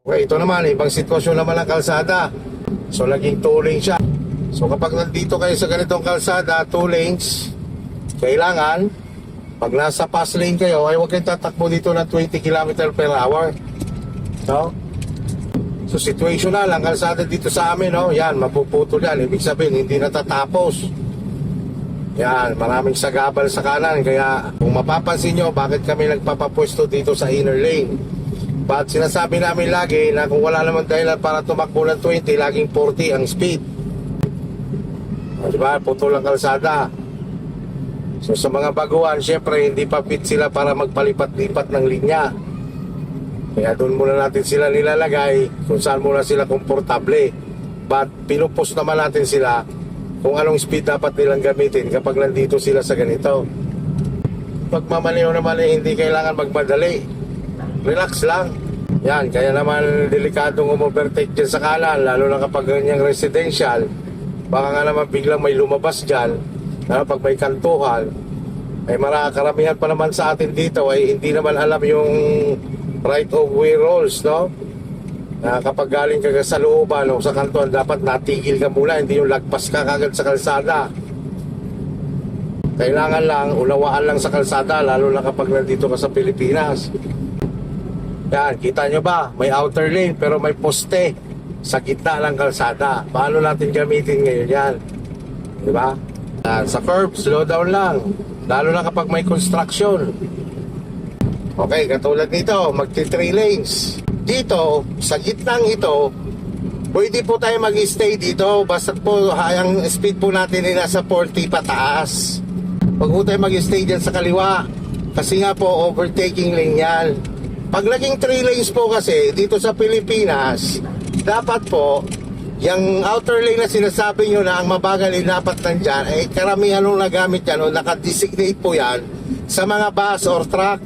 Okay, ito naman, ibang sitwasyon naman ng kalsada. So, naging 2 lane siya. So, kapag nandito kayo sa ganitong kalsada, 2 lanes, kailangan, pag nasa pass lane kayo, ay huwag kayong tatakbo dito ng 20 km per hour. No? So, situational ang kalsada dito sa amin, no? Yan, mapuputol yan. Ibig sabihin, hindi natatapos. Yan, maraming sagabal sa kanan. Kaya, kung mapapansin nyo, bakit kami nagpapapwesto dito sa inner lane? But sinasabi namin lagi na kung wala naman dahilan para tumakbo ng 20, laging 40 ang speed. Diba? Putol ang kalsada. So sa mga baguhan, syempre hindi pa fit sila para magpalipat-lipat ng linya. Kaya doon muna natin sila nilalagay kung saan muna sila komportable. But pinupos naman natin sila kung anong speed dapat nilang gamitin kapag nandito sila sa ganito. Pagmamaneho naman hindi kailangan magmadali. Relax lang. Yan, kaya naman delikadong umovertake dyan sa kanan, lalo na kapag ganyang residential. Baka nga naman biglang may lumabas dyan, lalo pag may kantuhan. Ay karamihan pa naman sa atin dito ay hindi naman alam yung right of way rules, no? Na kapag galing ka sa looban o sa kantuhan, dapat natigil ka muna, hindi yung lagpas ka kagad sa kalsada. Kailangan lang, unawaan lang sa kalsada, lalo na kapag nandito ka sa Pilipinas. Yan, kita nyo ba? May outer lane pero may poste sa gitna ng kalsada. Paano natin gamitin ngayon yan? Diba? Yan, sa curb, slow down lang. Lalo na kapag may construction. Okay, katulad nito, magti-3 lanes. Dito, sa gitnang ito, pwede po tayo mag-stay dito. Basta po, ang speed po natin ay nasa 40 pataas. Huwag po tayo mag-stay dyan sa kaliwa. Kasi nga po, overtaking lane yan. Pag naging 3 lanes po kasi dito sa Pilipinas, dapat po yung outer lane na sinasabi nyo na ang mabagal ay dapat nandyan, ay karamihan nung nagamit yan o nakadesignate po yan sa mga bus or truck.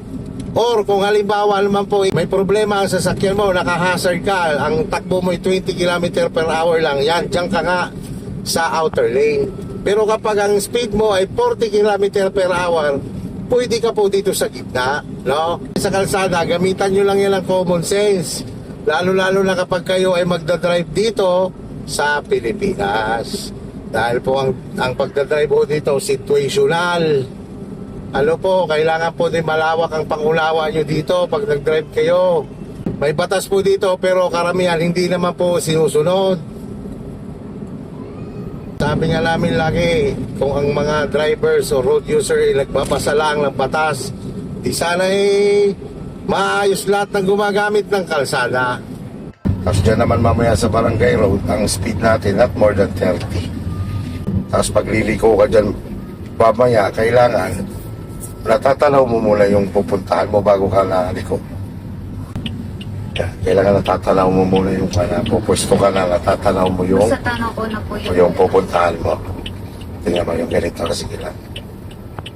Or kung halimbawa naman po may problema ang sasakyan mo, nakahazard ka, ang takbo mo ay 20 km per hour lang, yan, dyan ka nga sa outer lane. Pero kapag ang speed mo ay 40 km per hour, pwede ka po dito sa gitna, no? Sa kalsada, gamitan nyo lang yan ng common sense. Lalo-lalo na kapag kayo ay magdadrive dito sa Pilipinas. Dahil po ang pagdadrive po dito, situational. Ano po, kailangan po din malawak ang pangunawa nyo dito pag nagdrive kayo. May batas po dito pero karamihan hindi naman po sinusunod. Sabi nga namin lagi, kung ang mga drivers o road user ay nagpapasalaang ng batas, di sana maayos lahat ng gumagamit ng kalsada. Tapos dyan naman mamaya sa barangay road, ang speed natin not more than 30. Tapos pag liliko ka dyan, mamaya kailangan natatanaw mo muna yung pupuntahan mo bago ka naliko. Kailangan natatanaw mo muna yung pupwesto ka na, natatanaw mo yung sa tanaw ko na po yung pupuntahan mo. Tingnan mo yung ganito kasi lang.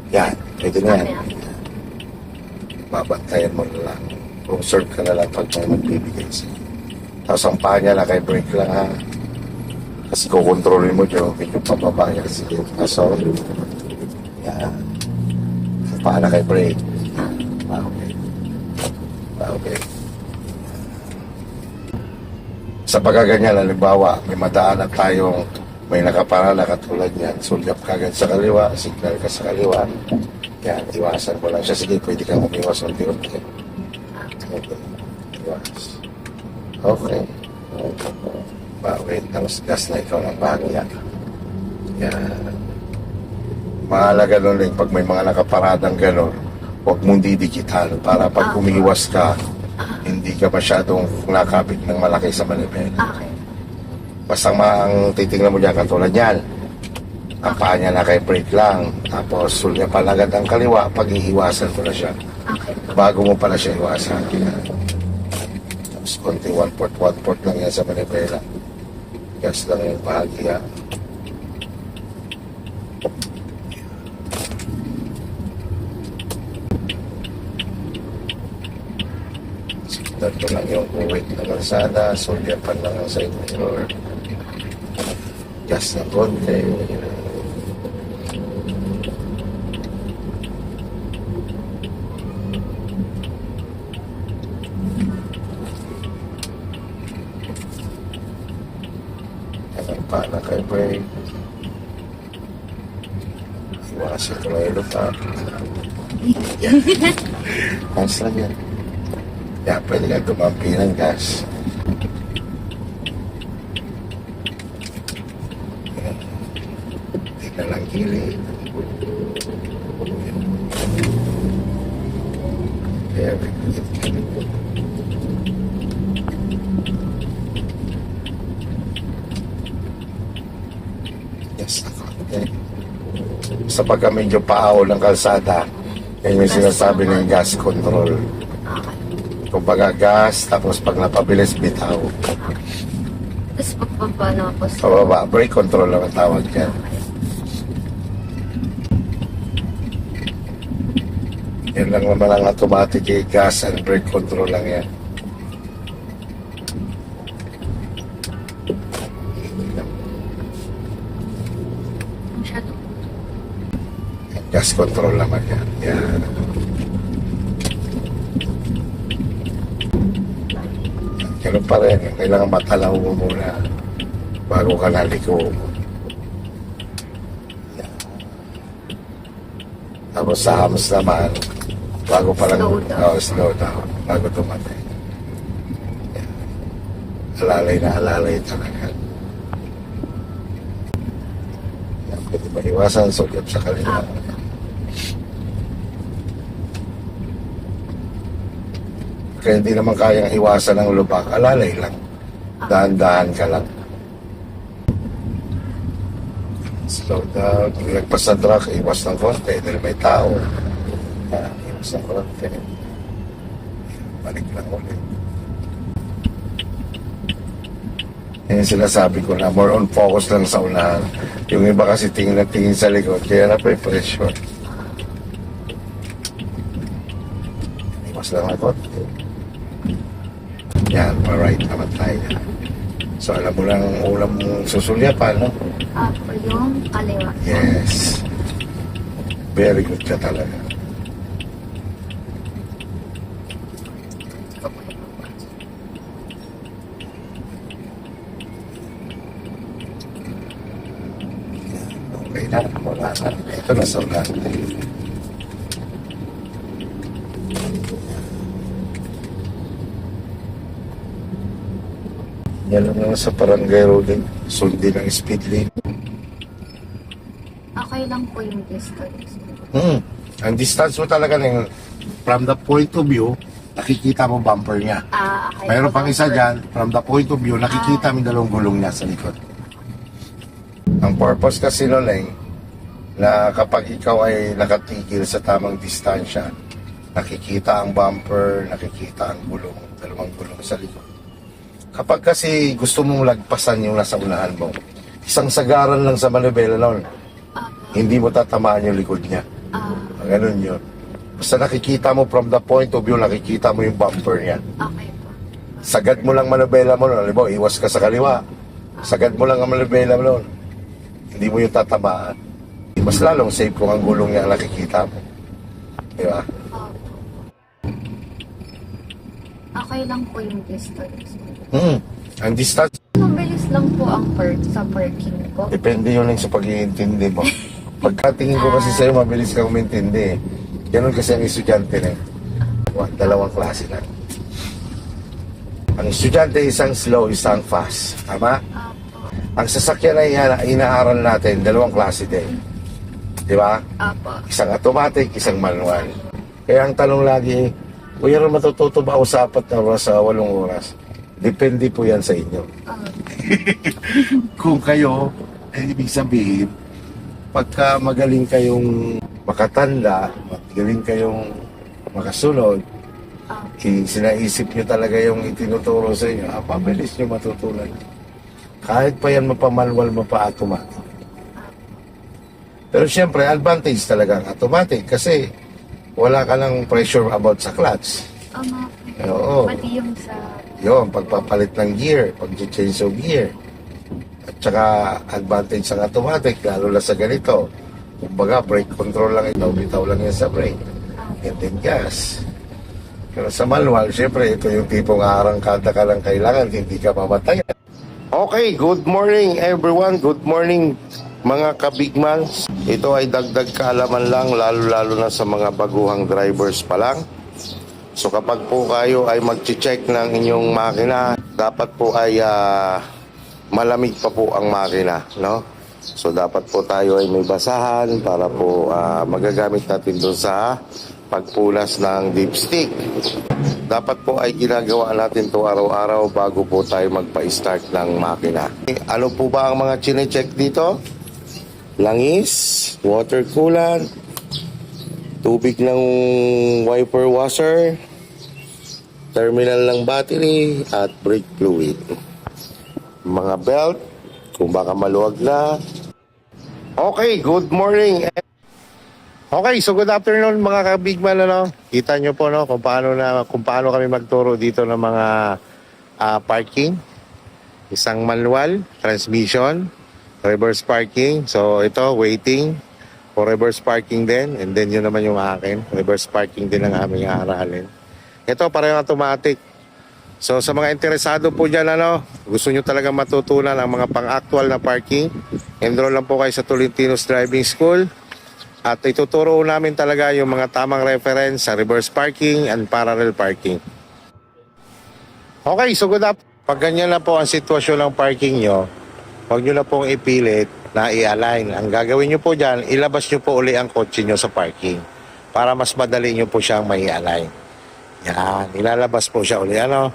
Yan, pwede na yan. Babantayan mo na lang. Observe ka na lang pag may magbibigay sa'yo. Tapos ang paa niya na kay brake lang ha. Kasi kukontrolin mo dyan, medyo pababa niya kasi yung kaso. Yan. Ang paa na kay brake. Okay. Okay. Sa pagkaganyan, halimbawa, may madaanan tayong may nakapara na katulad niyan, sulyap ka agad sa kaliwa, signal ka sa kaliwa, yan, iwasan mo lang siya. Sige, pwede kang umiwas unti-unti. Okay, iwas. Okay. Wait, tapos gas na ikaw ng bahagya. Yan. Mahalaga nun rin, pag may mga nakaparadang gano'n, huwag mong didikitan para pag umiwas ka, hindi ka masyadong nakapit ng malaki sa manibela. Okay. Basta ang titingnan mo dyan katulad yan. Ang paa niya na kay brake lang. Tapos sulya palagad ang kaliwa, pag-iiwasan mo na siya. Okay. Bago mo pala siya iwasan. Tapos konti 1/4 lang yan sa manibela. Gas lang yung bahagya. Dito lang yung uwit na kalsada, sulyapan lang ang side mirror. Gas na konti. Para kay brake. Iwasin ko na yung lupa. Yan. Gas lang yan. Kaya pwede ka tumampi ng gas. Tignan lang gilid. Very good. Yes, okay. Sa pagka medyo paaw ng kalsada, yan yung sinasabi ng gas control. Kung baga gas, tapos pag napabilis, bitaw. Tapos pagpapano po sa... Pababa, brake control lang ang tawag yan. Yan lang naman ang automatic gas and brake control lang yan. Masyado. Gas control naman yan. Yan. Ganun pa rin. Kailangan matalaw mo muna bago ka naliko. Yan. Tapos sa hams naman, bago pa lang slow down. Bago tumatay. Yan. Alalay na alalay talaga. Yan. Pwede ba iwasan? Sugyap sa kanila. Kaya hindi naman kayang iwasan ng lubak. Alalay lang. Dahan-dahan ka lang. Slow down. Pag nagpas sa truck, iwas ng konti dahil may tao. Iwas ng konti. Balik lang ulit. Yan sila sabi ko na more on focus lang sa unahan. Yung iba kasi tingin na tingin sa likod. Kaya na-pressure. Iwas lang ng konti. Yan, pa-right naman tayo. So, alam mo lang ulam mong susulyapan, no? Apo yung kaliwa. Yes. Very good ka talaga. Okay na, wala na. Ito na sa ulan. Yan lang naman sa barangay road din. Sundin ang speed lane. Okay lang po yung distance. Ang distance mo talaga ng from the point of view, nakikita mo bumper niya. Okay. Mayroon pang isa dyan, from the point of view, nakikita mo yung dalawang gulong niya sa likod. Ang purpose kasi nun ay na kapag ikaw ay nakatigil sa tamang distansya, nakikita ang bumper, nakikita ang gulong, dalawang gulong sa likod. Kapag kasi gusto mong lagpasan yung nasa unahan mo, isang sagaran lang sa manubela nun, hindi mo tatamaan yung likod niya. Ganun yun. Basta nakikita mo from the point of view, nakikita mo yung bumper niya. Okay po. Sagad mo lang manubela mo nun. Halimbawa, iwas ka sa kaliwa. Sagad mo lang ang manubela mo nun. Hindi mo yung tatamaan. Mas lalong safe kung ang gulong niya ang nakikita mo. Di ba? Okay lang po yung distance. Ang distance, Mabilis lang po ang sa parking ko. depende yun lang sa pag-iintindi mo. Pagkatingin ko kasi sa'yo, mabilis kang umintindi. Ganun kasi ang estudyante na. Dalawang klase lang. Ang estudyante isang slow, isang fast. Tama? Ang sasakyan na inaaral natin, dalawang klase din. Di ba? Apo. Isang automatic, isang manual. Kaya ang tanong lagi, kuya rin matututo ba o sa 4 na oras sa 8 oras? Depende po yan sa inyo. Kung kayo, ibig sabihin, pagka magaling kayong makatanda, magaling kayong makasunod, sinaisip nyo talaga yung itinuturo sa inyo, mabilis nyo matutunan. Kahit pa yan mapamanual, mapa-automatic. Pero syempre, advantage talaga ang automatic kasi wala ka ng pressure about sa clutch. Oo. Pati yung sa... Yun, pagpapalit ng gear, pag-change of gear. At saka advantage ng automatic, lalo na sa ganito. Kumbaga, brake control lang ito, bitaw lang yan sa brake. And then gas. Pero sa manual, syempre, ito yung tipong arangkada ka lang kailangan, hindi ka mamatayan. Okay, good morning everyone. Good morning mga kabigmans. Ito ay dagdag kaalaman lang, lalo-lalo na sa mga baguhang drivers pa lang. So kapag po kayo ay mag-check ng inyong makina, dapat po ay malamig pa po ang makina, no? So dapat po tayo ay may basahan para po magagamit natin doon sa pagpunas ng dipstick. Dapat po ay ginagawa natin to araw-araw bago po tayo magpa-start ng makina. Ano po ba ang mga chine-check dito? Langis, water coolant, tubig ng wiper washer, terminal ng battery, at brake fluid. Mga belt, kung baka maluwag na. Okay, good morning. Okay, so good afternoon mga kabigman, ano? Kita nyo po, no, kung paano kami magturo dito ng mga parking. Isang manual, transmission, reverse parking. So ito, waiting for reverse parking din. And then yun naman yung akin, reverse parking din ang aming aaralin. Ito, parang automatic. So sa mga interesado po dyan, ano, gusto nyo talaga matutunan ang mga pang-actual na parking, enroll lang po kayo sa Tolentinos Driving School. At ituturo namin talaga yung mga tamang reference sa reverse parking and parallel parking. Okay, so good up. Pag ganyan na po ang sitwasyon ng parking nyo, huwag nyo na pong ipilit na i-align. Ang gagawin nyo po dyan, ilabas nyo po uli ang kotse nyo sa parking para mas madali nyo po siyang may align. Yan, ilalabas po siya uli, ano?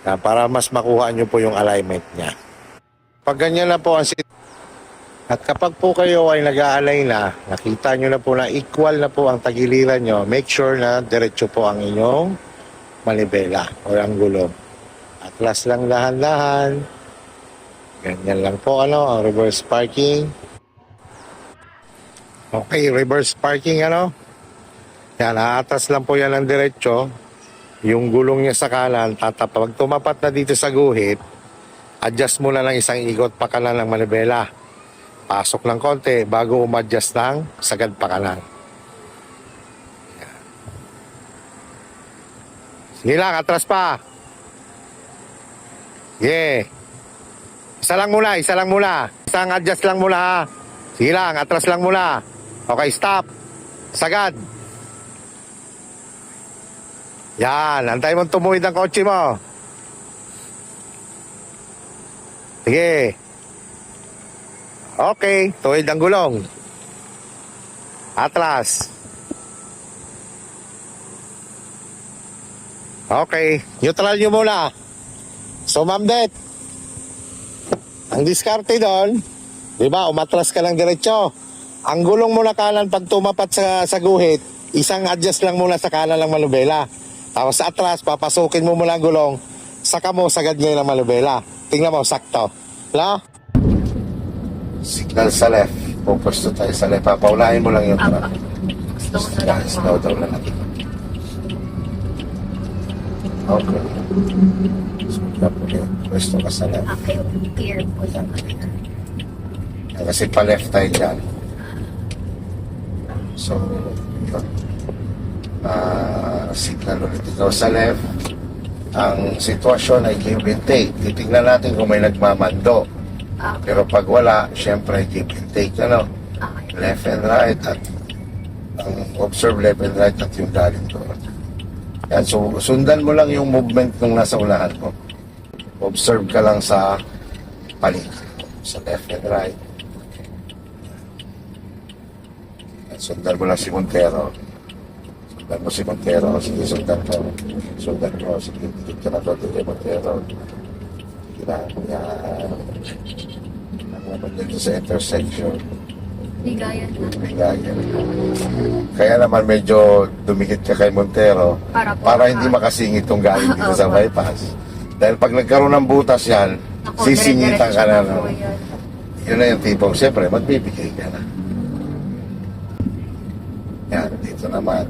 Yan, para mas makuha nyo po yung alignment niya. Pag ganyan na po ang sitwasyon, at kapag po kayo ay nag-a-align na, nakita nyo na po na equal na po ang tagiliran nyo, make sure na diretso po ang inyong manibela o ang gulong. Atlas lang dahan-dahan. Ganyan lang po, ano, ang reverse parking. Okay, reverse parking, ano. Yan, aatas lang po yan ng diretso. Yung gulong niya sa kanan, pag tumapat na dito sa guhit, adjust mo na lang isang ikot pa kanan ng manibela. Pasok ng konti bago umadjust ng sagad pa kanan. Sige lang, atras pa. Yeah. Isa lang muna. Isang adjust lang muna, ha. Sige lang, atras lang muna. Okay, stop. Sagad. Yan, antay mong tumuhid ang kotse mo. Sige. Okay, tuwid ang gulong. Atlas. Okay, neutral nyo muna. So, Ma'am Det, ang diskarte doon, di ba, umatras ka lang diretso. Ang gulong mo na kanan pag tumapat sa guhit, isang adjust lang muna sa kanan ng manubela. Tapos sa atras, papasukin mo muna ang gulong, saka mo sagad ngayon ang manubela. Tingnan mo, sakto. Wala? Signal sa left. Pupwesto tayo sa left. Papaunahin mo lang yung truck. Slow down na natin. Okay. Pwesto ka sa left. Okay, clear po yung Kasi pa-left tayo dyan. So, signal ulit ikaw sa left. Ang sitwasyon ay give and take. Titignan natin kung may nagmamando. Pero pag wala, syempre give and take, ano? Left and right, at ang observe left and right at yung galing doon. Yan, so sundan mo lang yung movement nung nasa unahan mo. Observe ka lang sa paligid, sa left and right. Yan, sundan mo lang si Montero. Sundan mo si Montero. Sige, sundan mo. Sundan mo. Sige, dikit ka na to, dikit Montero. Yan. Naman dito sa intersection. bigayan na. Bigayan. Kaya naman medyo dumikit ka kay Montero para hindi makasingit itong galing dito sa bypass. Dahil pag nagkaroon ng butas yan, sisingitan ka na. No? Yun na yung tipong, siyempre, magbibigay ka na. Yan, dito naman.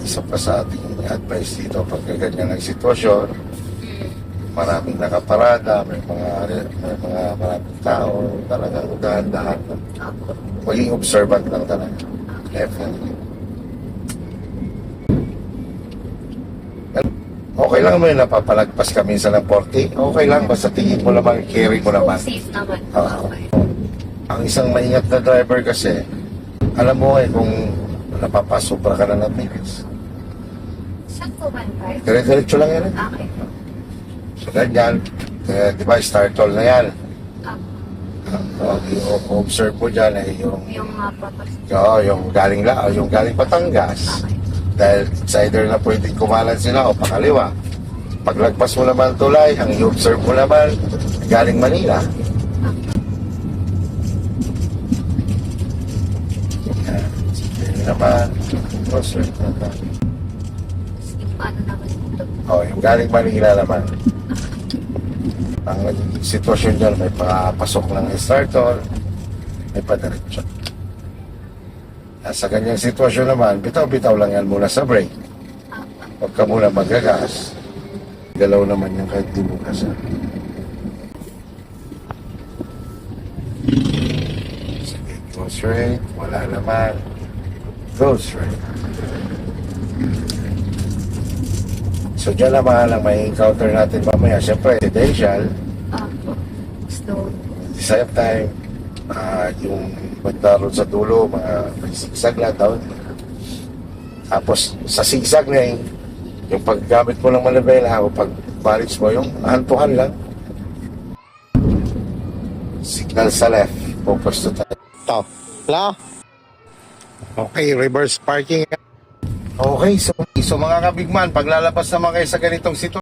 Isa pa sa ating advice dito, pag ganyan ang sitwasyon, maraming nakaparada, may maraming tao, talagang dahan-dahan. Maging observant lang talaga. Definitely. Okay lang mo yun, napapalagpas ka minsan ng 40. Okay lang, basta tingin mo naman, carry mo naman. Safe naman. Oo. Okay. Ang isang maingat na driver kasi, alam mo kung napapasobra ka na ng bilis. Saan po ba tayo? Dire-diretso lang yan. Okay. So, ganyan. Di ba, start all na yan. Observe mo dyan ay Yung papas. yung galing Batangas. Okay. Dahil it's either na pwedeng kumalan sila o pakaliwa. Paglagpas mo naman tulay, ang i-observe mo naman, galing Manila. Yan. Sige naman. Observe naman. Paano naman ito? Yung galing Manila naman. Ang sitwasyon dyan, may pasok ng starter, may padiretso. Sa ganyang sitwasyon naman, bitaw-bitaw lang yan muna sa brake. Huwag ka muna magagas. Galaw naman yung kahit di mo kasi. Sige, go straight. Wala naman. Go straight. So dyan naman ang may encounter natin mamaya. Siyempre, residential. Slow. At the same time, yung banda ron sa dulo, mga may sigsag lang down. Tapos sa sigsag na yun, yung paggamit mo ng manibela o pag-balance mo, yung hantuhan lang. Signal sa left, focus to tayo. Ito, la. Okay, reverse parking. Okay, so mga kabigman, paglalabas naman kayo sa ganitong sitwasyon,